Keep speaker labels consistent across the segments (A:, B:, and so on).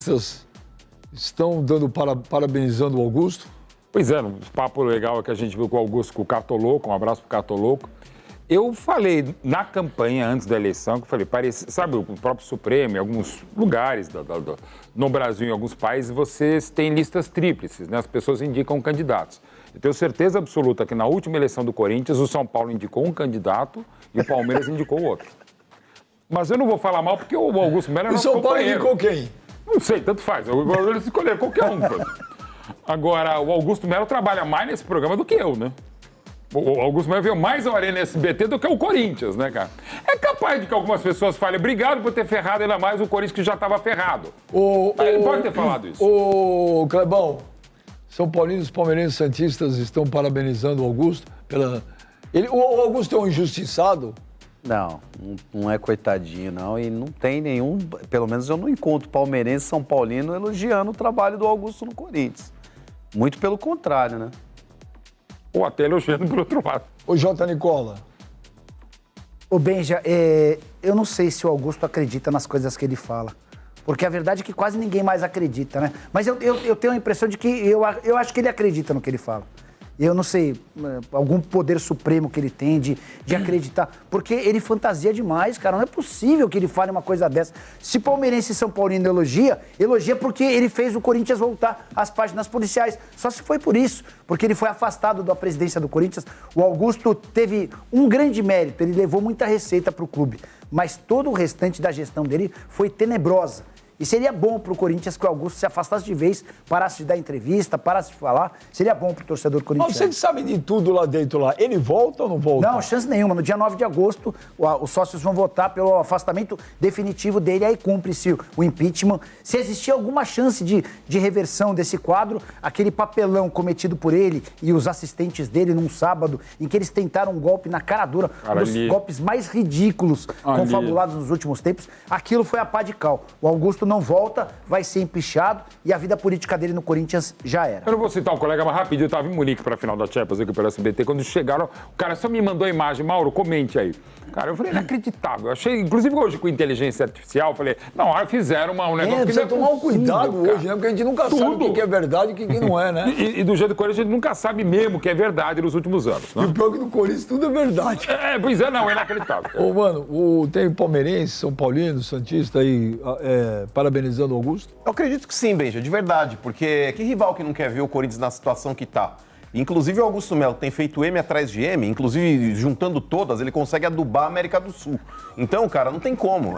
A: santistas estão parabenizando o Augusto?
B: Pois é, um papo legal que a gente viu com o Augusto, com o Cartoloco, um abraço pro Cartoloco. Eu falei na campanha, antes da eleição, que eu falei, sabe, o próprio Supremo, em alguns lugares no Brasil, em alguns países, vocês têm listas tríplices, né? As pessoas indicam candidatos. Eu tenho certeza absoluta que na última eleição do Corinthians, o São Paulo indicou um candidato e o Palmeiras indicou outro. Mas eu não vou falar mal porque o Augusto Melo é nosso companheiro.
A: O São Paulo indicou quem?
B: Não sei, tanto faz. Eles escolheram qualquer um. Agora, o Augusto Melo trabalha mais nesse programa do que eu, né? O Augusto Melo veio mais ao Arena SBT do que o Corinthians, né, cara? É capaz de que algumas pessoas falem, obrigado por ter ferrado ainda mais o Corinthians que já estava ferrado. Ele pode ter falado isso.
A: Ô, Clebão, São Paulinos, palmeirenses, santistas estão parabenizando o Augusto pela... O Augusto é um injustiçado?
C: Não é coitadinho, não. E não tem nenhum... Pelo menos eu não encontro palmeirense, São Paulino elogiando o trabalho do Augusto no Corinthians. Muito pelo contrário, né?
B: Ou até elogiando por outro lado.
A: Ô, J. Nicola.
D: Ô, Benja, eu não sei se o Augusto acredita nas coisas que ele fala. Porque a verdade é que quase ninguém mais acredita, né? Mas eu tenho a impressão de que eu acho que ele acredita no que ele fala. Eu não sei, algum poder supremo que ele tem de acreditar. Porque ele fantasia demais, cara. Não é possível que ele fale uma coisa dessa. Se palmeirense e São Paulino elogia porque ele fez o Corinthians voltar às páginas policiais. Só se foi por isso. Porque ele foi afastado da presidência do Corinthians. O Augusto teve um grande mérito. Ele levou muita receita para o clube. Mas todo o restante da gestão dele foi tenebrosa. E seria bom para o Corinthians que o Augusto se afastasse de vez, parasse de dar entrevista, parasse de falar. Seria bom para o torcedor corintiano.
A: Mas você que sabe de tudo lá dentro, lá. Ele volta ou não volta?
D: Não, chance nenhuma. No dia 9 de agosto, os sócios vão votar pelo afastamento definitivo dele, aí cumpre-se o impeachment. Se existir alguma chance de reversão desse quadro, aquele papelão cometido por ele e os assistentes dele num sábado, em que eles tentaram um golpe na cara dura, um dos golpes mais ridículos confabulados nos últimos tempos, aquilo foi a pá de cal. O Augusto não volta, vai ser empichado e a vida política dele no Corinthians já era.
B: Eu não vou citar o colega, mas rapidinho, eu estava em Munique para a final da Champions aqui pelo SBT, quando chegaram, o cara só me mandou a imagem, Mauro, comente aí. Cara, eu falei, inacreditável. Eu achei, inclusive hoje com inteligência artificial, eu falei, não, fizeram um negócio que
A: precisa tomar um cuidado hoje, né? Porque a gente nunca sabe o que é verdade e o que não é, né?
B: E do jeito do Corinthians, a gente nunca sabe mesmo o que é verdade nos últimos anos. Né?
A: E o pior é que no Corinthians tudo é verdade.
B: Pois é, não, é inacreditável.
A: Ô, mano, tem palmeirense, São Paulino, santista aí, parabenizando o Augusto?
E: Eu acredito que sim, Benja, de verdade, porque que rival que não quer ver o Corinthians na situação que tá? Inclusive o Augusto Melo tem feito M atrás de M, inclusive juntando todas, ele consegue adubar a América do Sul. Então, cara, não tem como.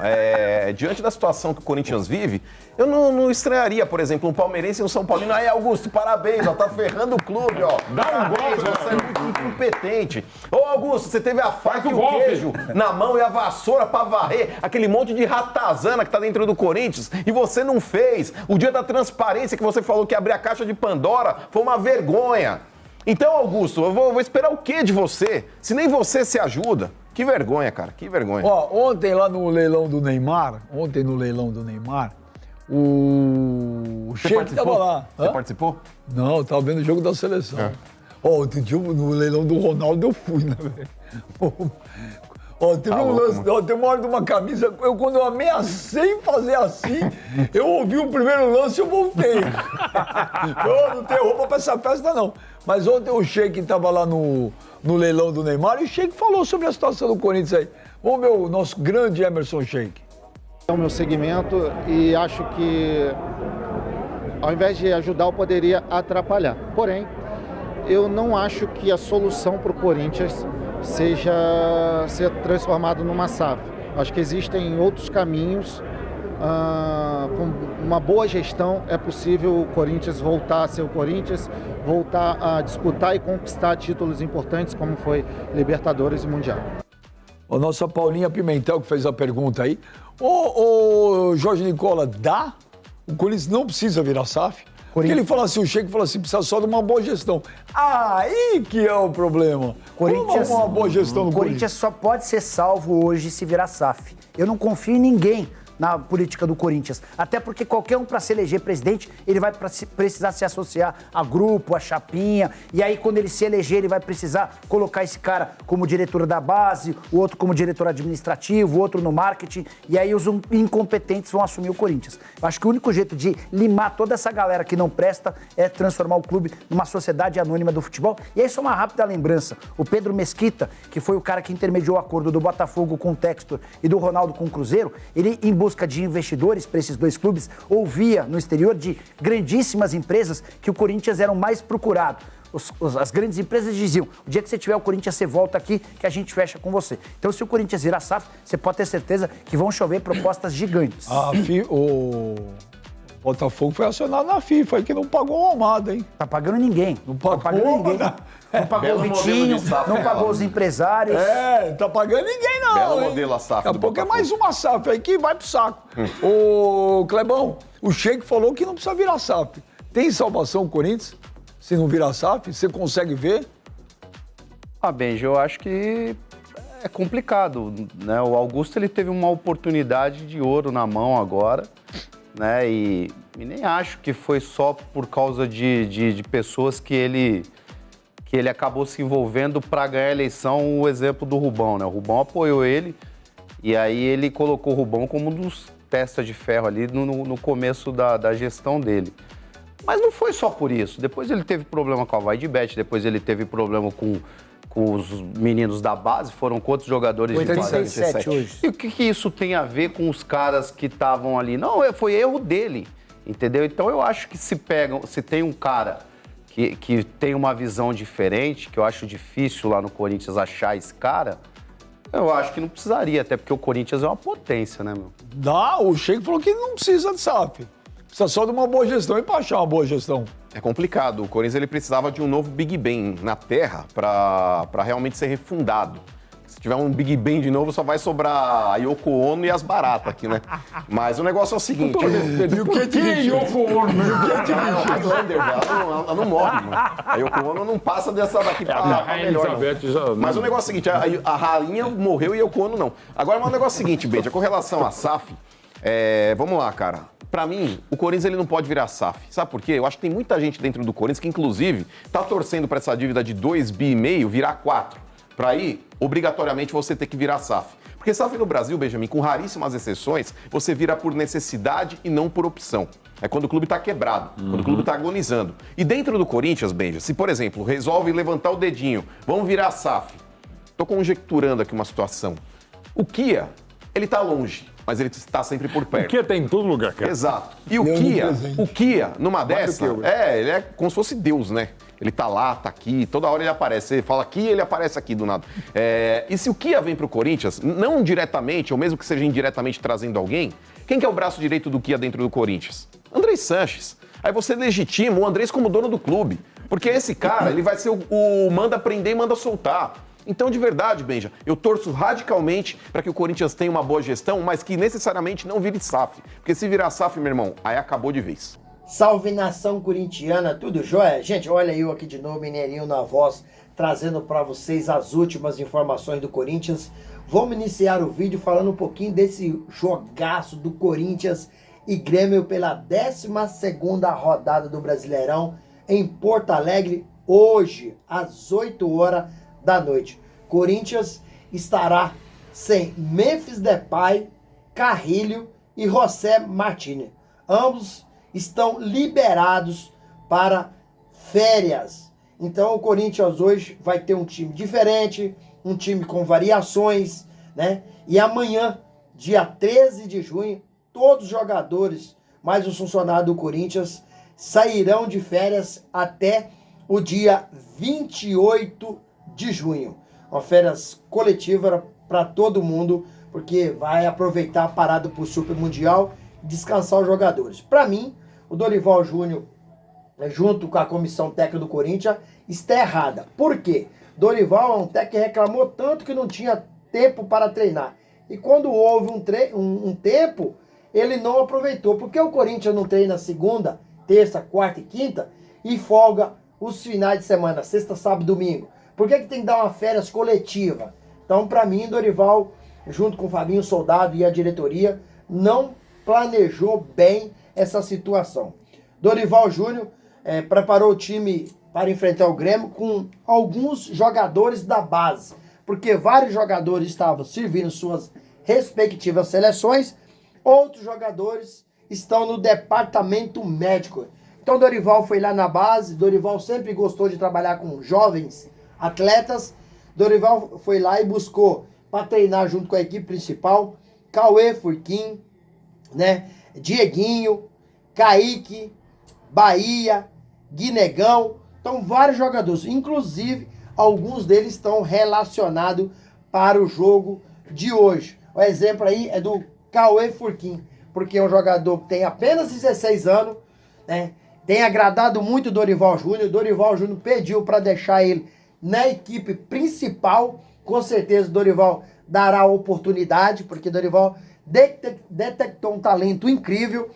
E: Diante da situação que o Corinthians vive, eu não estranharia, por exemplo, um palmeirense e um São Paulino. Aí, Augusto, parabéns, ó, tá ferrando o clube, ó.
B: Dá um golpe,
E: você é muito incompetente. Ô, Augusto, você teve a faca e o queijo na mão e a vassoura pra varrer aquele monte de ratazana que tá dentro do Corinthians e você não fez. O dia da transparência que você falou que ia abrir a caixa de Pandora foi uma vergonha. Então, Augusto, eu vou esperar o quê de você? Se nem você se ajuda. Que vergonha, cara, que vergonha.
A: Ó, ontem no leilão do Neymar, o Sheik tava lá.
E: Você participou?
A: Não, eu tava vendo o jogo da seleção. Ó, outro dia no leilão do Ronaldo eu fui, né, velho? Ó, teve um lance, tem uma hora de uma camisa, quando eu ameacei fazer assim, eu ouvi o primeiro lance e eu voltei. Eu não tenho roupa pra essa festa, não. Mas ontem o Sheik estava lá no leilão do Neymar e o Sheik falou sobre a situação do Corinthians aí. Vamos ver o nosso grande Emerson Sheik.
F: É o meu segmento e acho que, ao invés de ajudar, eu poderia atrapalhar. Porém, eu não acho que a solução para o Corinthians seja ser transformado numa SAF. Acho que existem outros caminhos. Com uma boa gestão é possível o Corinthians voltar a ser o Corinthians, voltar a disputar e conquistar títulos importantes como foi Libertadores e Mundial.
A: A nossa Paulinha Pimentel que fez a pergunta aí. Ô, Jorge Nicola, dá? O Corinthians não precisa virar SAF? Porque ele fala assim, o Sheik fala assim, precisa só de uma boa gestão. Aí que é o problema.
D: Corinthians,
A: uma boa gestão no
D: Corinthians só pode ser salvo hoje se virar SAF. Eu não confio em ninguém na política do Corinthians. Até porque qualquer um, para se eleger presidente, ele vai precisar se associar a grupo, a chapinha, e aí quando ele se eleger, ele vai precisar colocar esse cara como diretor da base, o outro como diretor administrativo, o outro no marketing, e aí os incompetentes vão assumir o Corinthians. Eu acho que o único jeito de limar toda essa galera que não presta é transformar o clube numa sociedade anônima do futebol. E aí só uma rápida lembrança, o Pedro Mesquita, que foi o cara que intermediou o acordo do Botafogo com o Textor e do Ronaldo com o Cruzeiro, ele, em busca de investidores para esses dois clubes, ouvia no exterior de grandíssimas empresas que o Corinthians era o mais procurado. As grandes empresas diziam, o dia que você tiver o Corinthians, você volta aqui que a gente fecha com você. Então, se o Corinthians virar SAF, você pode ter certeza que vão chover propostas gigantes.
A: O Botafogo foi acionado na FIFA, aí que não pagou o Almada, hein?
D: Tá pagando ninguém.
A: Não pagou
D: ninguém. Não pagou o Vitinho, não pagou os empresários.
A: Tá pagando ninguém não,
E: Belo
A: hein?
E: modelo a SAF
A: Daqui a
E: do
A: pouco
E: Botafogo.
A: é mais uma SAF aí que vai pro saco. Ô, Clebão, o Sheik falou que não precisa virar SAF. Tem salvação o Corinthians? Se não virar SAF, você consegue ver?
C: Benji, eu acho que é complicado, né? O Augusto, ele teve uma oportunidade de ouro na mão agora, né? E nem acho que foi só por causa de pessoas que ele acabou se envolvendo para ganhar a eleição, o exemplo do Rubão, né? O Rubão apoiou ele e aí ele colocou o Rubão como um dos testas de ferro ali no começo da gestão dele. Mas não foi só por isso. Depois ele teve problema com a Vai de Bet, depois ele teve problema com os meninos da base. Foram quantos jogadores de base?
D: 87 hoje.
C: E o que isso tem a ver com os caras que estavam ali? Não, foi erro dele, entendeu? Então eu acho que se tem um cara que tem uma visão diferente, que eu acho difícil lá no Corinthians achar esse cara, eu acho que não precisaria, até porque o Corinthians é uma potência, né, meu?
A: O Sheik falou que não precisa de SAF. Precisa só de uma boa gestão e pra achar uma boa gestão.
E: É complicado. O Corinthians ele precisava de um novo Big Ben na Terra para realmente ser refundado. Se tiver um Big Ben de novo, só vai sobrar a Yoko Ono e as baratas aqui, né? Mas o negócio é o seguinte...
A: E o que Yoko Ono?
E: A Highlander, velho, ela não morre, mano. A Yoko Ono não passa dessa daqui pra melhor, não. Mas o negócio é o seguinte, a rainha morreu e a Yoko Ono não. Agora, o negócio é o seguinte, Benja, com relação à SAF, vamos lá, cara. Pra mim, o Corinthians ele não pode virar SAF. Sabe por quê? Eu acho que tem muita gente dentro do Corinthians que, inclusive, tá torcendo pra essa dívida de 2,5 bi virar 4. Pra aí, obrigatoriamente, você ter que virar SAF. Porque SAF no Brasil, Benjamin, com raríssimas exceções, você vira por necessidade e não por opção. É quando o clube tá quebrado, quando o clube tá agonizando. E dentro do Corinthians, Benja, se, por exemplo, resolve levantar o dedinho, vamos virar SAF. Tô conjecturando aqui uma situação. O Kia, ele tá longe, mas ele está sempre por perto.
B: O Kia tem em todo lugar, cara.
E: Exato. E o Kia, numa dessa, ele é como se fosse Deus, né? Ele tá lá, tá aqui, toda hora ele aparece. Você fala aqui, ele aparece aqui do nada. E se o Kia vem pro Corinthians, não diretamente, ou mesmo que seja indiretamente trazendo alguém, quem que é o braço direito do Kia dentro do Corinthians? Andrés Sanches. Aí você legitima o Andrés como dono do clube. Porque esse cara, ele vai ser o manda prender e manda soltar. Então, de verdade, Benja, eu torço radicalmente para que o Corinthians tenha uma boa gestão, mas que necessariamente não vire SAF. Porque se virar SAF, meu irmão, aí acabou de vez.
G: Salve nação corintiana, tudo jóia? Gente, olha eu aqui de novo, Mineirinho na voz, trazendo para vocês as últimas informações do Corinthians. Vamos iniciar o vídeo falando um pouquinho desse jogaço do Corinthians e Grêmio pela 12ª rodada do Brasileirão em Porto Alegre, hoje, às 8 horas da noite. Corinthians estará sem Memphis Depay, Carrilho e José Martínez. Ambos estão liberados para férias. Então o Corinthians hoje vai ter um time diferente, um time com variações, né? E amanhã, dia 13 de junho, todos os jogadores, mais os funcionários do Corinthians, sairão de férias até o dia 28 de junho. Uma férias coletiva para todo mundo, porque vai aproveitar a parada para o Super Mundial e descansar os jogadores. Para mim, o Dorival Júnior, junto com a comissão técnica do Corinthians, está errada. Por quê? Dorival é um técnico que reclamou tanto que não tinha tempo para treinar. E quando houve um tempo, ele não aproveitou. Por que o Corinthians não treina segunda, terça, quarta e quinta e folga os finais de semana, sexta, sábado e domingo? Por que tem que dar uma férias coletiva? Então, para mim, Dorival, junto com o Fabinho Soldado e a diretoria, não planejou bem essa situação. Dorival Júnior preparou o time para enfrentar o Grêmio com alguns jogadores da base, porque vários jogadores estavam servindo suas respectivas seleções, outros jogadores estão no departamento médico. Então Dorival foi lá na base, Dorival sempre gostou de trabalhar com jovens atletas, Dorival foi lá e buscou para treinar junto com a equipe principal, Cauê Furquim, né, Dieguinho, Kaique, Bahia, Guinegão, então vários jogadores, inclusive alguns deles estão relacionados para o jogo de hoje. O exemplo aí é do Cauê Furquim, porque é um jogador que tem apenas 16 anos, né? Tem agradado muito o Dorival Júnior. Dorival Júnior pediu para deixar ele na equipe principal. Com certeza o Dorival dará oportunidade, porque Dorival detectou um talento incrível.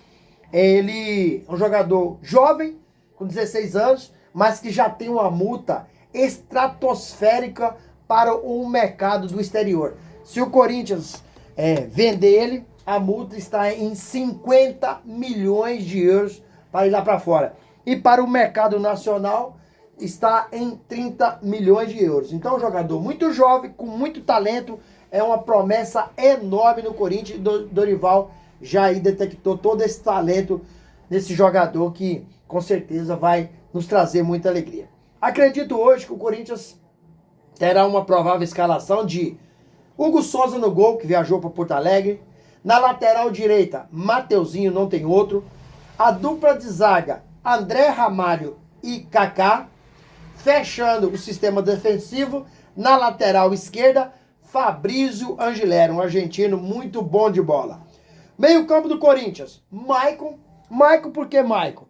G: Ele é um jogador jovem, com 16 anos, mas que já tem uma multa estratosférica para o mercado do exterior. Se o Corinthians vender ele, a multa está em 50 milhões de euros para ir lá para fora. E para o mercado nacional está em 30 milhões de euros. Então, um jogador muito jovem, com muito talento, é uma promessa enorme no Corinthians. Dorival já aí detectou todo esse talento desse jogador que com certeza vai nos trazer muita alegria. Acredito hoje que o Corinthians terá uma provável escalação de Hugo Souza no gol, que viajou para Porto Alegre. Na lateral direita, Mateuzinho, não tem outro. A dupla de zaga, André Ramalho e Kaká. Fechando o sistema defensivo, na lateral esquerda, Fabrício Angelero, um argentino muito bom de bola. Meio campo do Corinthians, Maicon. Maicon, por que Maicon?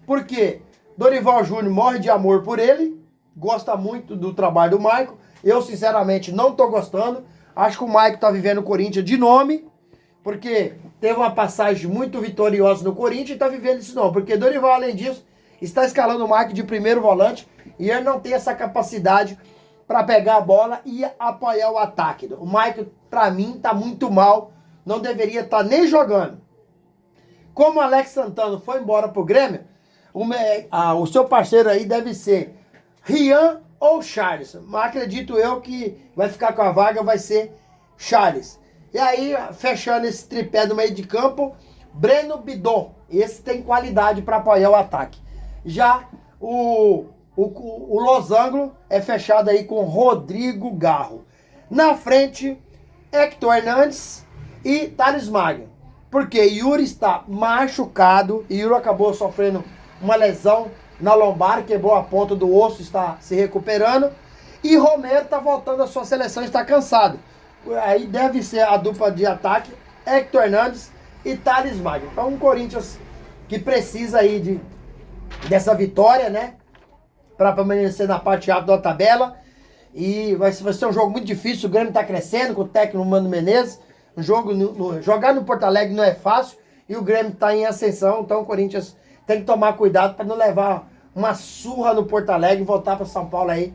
G: Porque Dorival Júnior morre de amor por ele, gosta muito do trabalho do Maicon. Eu, sinceramente, não estou gostando. Acho que o Maicon está vivendo o Corinthians de nome, porque teve uma passagem muito vitoriosa no Corinthians e está vivendo esse nome. Porque Dorival, além disso, está escalando o Maicon de primeiro volante e ele não tem essa capacidade para pegar a bola e apoiar o ataque. O Maicon, para mim, está muito mal, não deveria estar nem jogando. Como o Alex Santana foi embora pro Grêmio, o seu parceiro aí deve ser Rian ou Charles. Mas acredito eu que vai ficar com a vaga, vai ser Charles. E aí, fechando esse tripé do meio de campo, Breno Bidon. Esse tem qualidade para apoiar o ataque. Já o losango é fechado aí com Rodrigo Garro. Na frente, Hector Hernandes e Thales Magno. Porque Yuri está machucado. Yuri acabou sofrendo uma lesão na lombar, quebrou a ponta do osso, está se recuperando. E Romero está voltando à sua seleção, está cansado. Aí deve ser a dupla de ataque, Hector Hernandes e Thales Magno. Então um Corinthians que precisa aí dessa vitória, né? Para permanecer na parte alta da tabela. E vai ser um jogo muito difícil. O Grêmio está crescendo com o técnico Mano Menezes. Jogar no Porto Alegre não é fácil. E o Grêmio está em ascensão. Então o Corinthians tem que tomar cuidado para não levar uma surra no Porto Alegre e voltar para São Paulo aí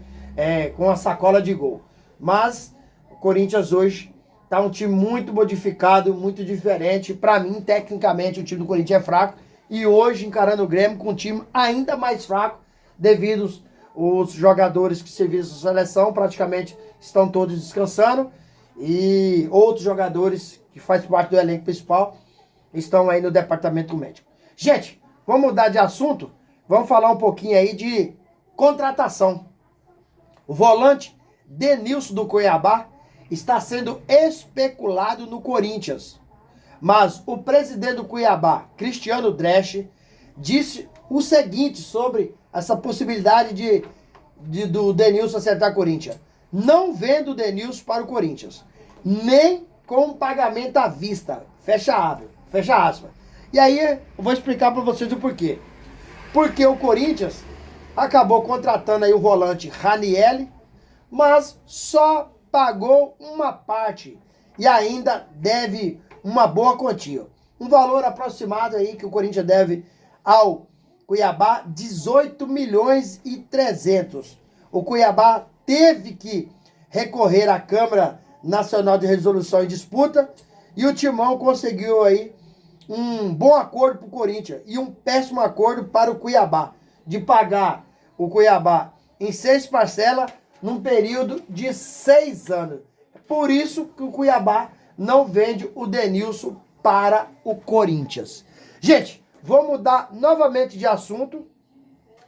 G: com uma sacola de gol. Mas o Corinthians hoje está um time muito modificado, muito diferente. Para mim, tecnicamente, o time do Corinthians é fraco. E hoje, encarando o Grêmio com um time ainda mais fraco, devido os jogadores que serviram a seleção praticamente estão todos descansando e outros jogadores que fazem parte do elenco principal estão aí no departamento médico. Gente, vamos mudar de assunto, vamos falar um pouquinho aí de contratação. O volante Denilson do Cuiabá está sendo especulado no Corinthians, mas o presidente do Cuiabá, Cristiano Dresch, disse o seguinte sobre essa possibilidade do Denilson acertar Corinthians. Não vendo o Denilson para o Corinthians, nem com pagamento à vista. Fecha aspas. E aí eu vou explicar para vocês o porquê. Porque o Corinthians acabou contratando aí o volante Raniel, mas só pagou uma parte e ainda deve uma boa quantia. Um valor aproximado aí que o Corinthians deve ao Cuiabá, 18 milhões e 300. O Cuiabá teve que recorrer à Câmara Nacional de Resolução e Disputa E o Timão conseguiu aí um bom acordo para o Corinthians e um péssimo acordo para o Cuiabá, de pagar o Cuiabá em 6 parcelas num período de 6 anos. Por isso que o Cuiabá não vende o Denilson para o Corinthians. Gente, vou mudar novamente de assunto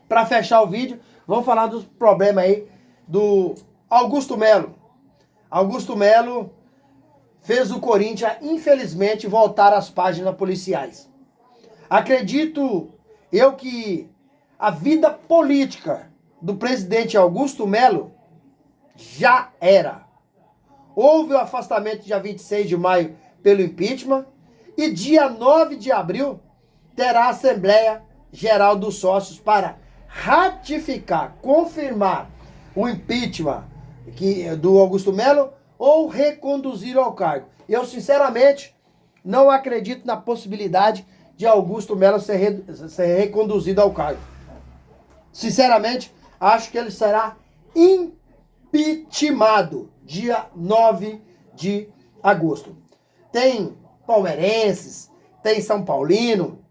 G: para fechar o vídeo. Vamos falar dos problemas aí do Augusto Melo. Augusto Melo fez o Corinthians, infelizmente, voltar às páginas policiais. Acredito eu que a vida política do presidente Augusto Melo já era. Houve o afastamento dia 26 de maio pelo impeachment e dia 9 de abril terá a Assembleia Geral dos Sócios para ratificar, confirmar o impeachment do Augusto Melo ou reconduzir ao cargo. Eu, sinceramente, não acredito na possibilidade de Augusto Melo ser reconduzido ao cargo. Sinceramente, acho que ele será impeachmentado dia 9 de agosto. Tem palmeirenses, tem São Paulino,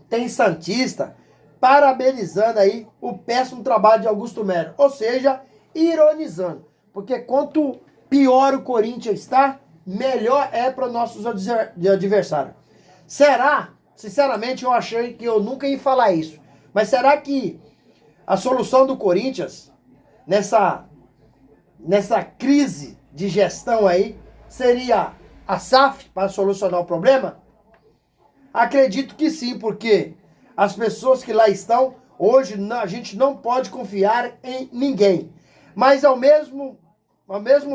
G: tem santista, parabenizando aí o péssimo trabalho de Augusto Melo. Ou seja, ironizando. Porque quanto pior o Corinthians está, melhor é para os nossos adversários. Será? Sinceramente, eu achei que eu nunca ia falar isso. Mas será que a solução do Corinthians, nessa crise de gestão aí, seria a SAF para solucionar o problema? Acredito que sim, porque as pessoas que lá estão, hoje a gente não pode confiar em ninguém. Mas ao mesmo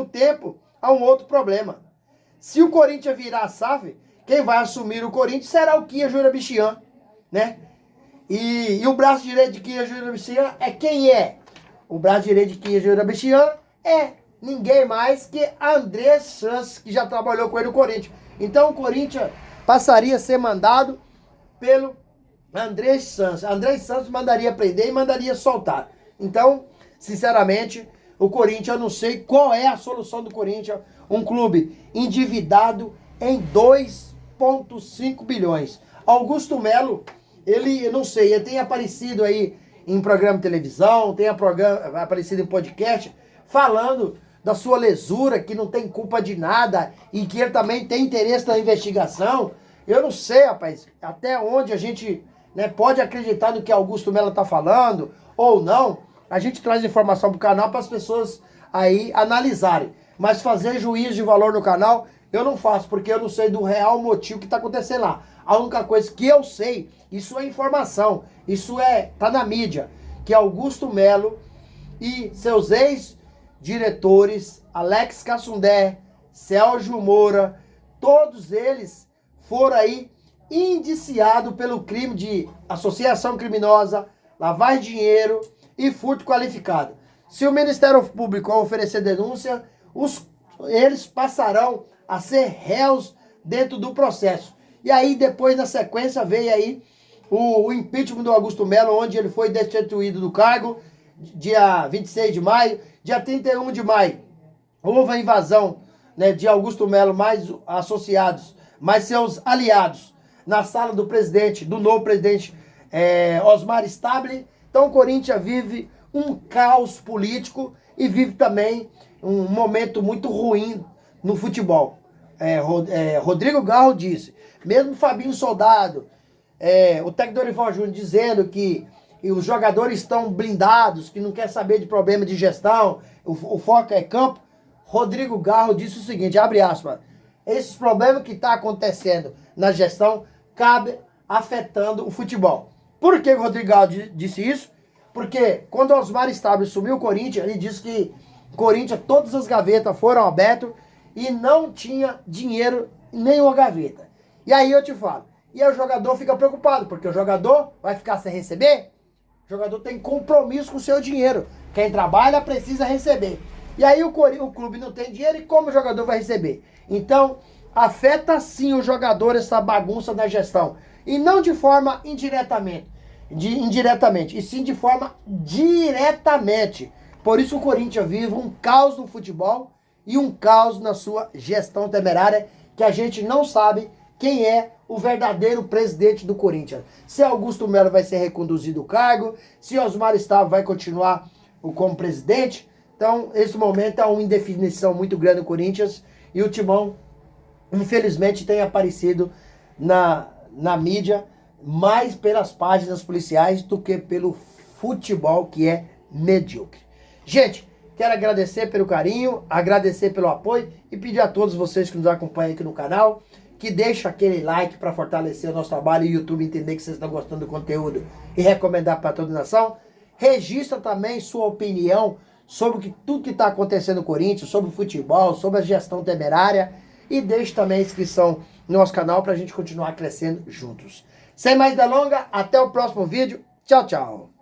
G: tempo, há um outro problema. Se o Corinthians virar a SAF, quem vai assumir o Corinthians será o Kia Joirabichian, né? E o braço direito de Kia Joirabichian é quem é? O braço direito de Kia Joirabichian é ninguém mais que André Santos, que já trabalhou com ele no Corinthians. Então o Corinthians passaria a ser mandado pelo André Santos. André Santos mandaria prender e mandaria soltar. Então, sinceramente, o Corinthians, eu não sei qual é a solução do Corinthians. Um clube endividado em 2,5 bilhões. Augusto Melo, eu não sei, ele tem aparecido aí em programa de televisão, tem aparecido em podcast, falando da sua lesura, que não tem culpa de nada e que ele também tem interesse na investigação. Eu não sei, rapaz, até onde a gente pode acreditar no que Augusto Melo está falando ou não. A gente traz informação para o canal para as pessoas aí analisarem. Mas fazer juízo de valor no canal, eu não faço, porque eu não sei do real motivo que está acontecendo lá. A única coisa que eu sei, isso é informação, isso tá na mídia, que Augusto Melo e seus ex-diretores, Alex Cassundé, Sérgio Moura, todos eles foram aí indiciados pelo crime de associação criminosa, lavagem de dinheiro e furto qualificado. Se o Ministério Público oferecer denúncia, eles passarão a ser réus dentro do processo. E aí, depois, na sequência, veio aí o impeachment do Augusto Melo, onde ele foi destituído do cargo, dia 26 de maio. Dia 31 de maio, houve a invasão de Augusto Melo, mais associados, mais seus aliados, na sala do novo presidente Osmar Stabile. Então o Corinthians vive um caos político e vive também um momento muito ruim no futebol. Rodrigo Garro disse, mesmo Fabinho Soldado, o técnico Dorival Júnior dizendo que os jogadores estão blindados, que não quer saber de problema de gestão, o foco é campo. Rodrigo Garro disse o seguinte, abre aspas, esses problemas que estão acontecendo na gestão cabe afetando o futebol. Por que o Rodrigo Garro disse isso? Porque quando o Osmar Stabile sumiu o Corinthians, ele disse que o Corinthians, todas as gavetas foram abertas e não tinha dinheiro em nenhuma gaveta. E aí eu te falo, e aí o jogador fica preocupado, porque o jogador vai ficar sem receber. O jogador tem compromisso com o seu dinheiro. Quem trabalha precisa receber. E aí o clube não tem dinheiro e como o jogador vai receber? Então, afeta sim o jogador essa bagunça da gestão. E não de forma indiretamente, e sim de forma diretamente. Por isso o Corinthians vive um caos no futebol e um caos na sua gestão temerária, que a gente não sabe quem é o verdadeiro presidente do Corinthians. Se Augusto Melo vai ser reconduzido do cargo, se Osmar Estavo vai continuar como presidente. Então, esse momento é uma indefinição muito grande no Corinthians e o Timão, infelizmente, tem aparecido na mídia mais pelas páginas policiais do que pelo futebol, que é medíocre. Gente, quero agradecer pelo carinho, agradecer pelo apoio e pedir a todos vocês que nos acompanham aqui no canal que deixem aquele like para fortalecer o nosso trabalho e o YouTube entender que vocês estão gostando do conteúdo e recomendar para toda a nação. Registra também sua opinião sobre tudo que está acontecendo no Corinthians, sobre o futebol, sobre a gestão temerária e deixe também a inscrição no nosso canal para a gente continuar crescendo juntos. Sem mais delongas, até o próximo vídeo. Tchau, tchau.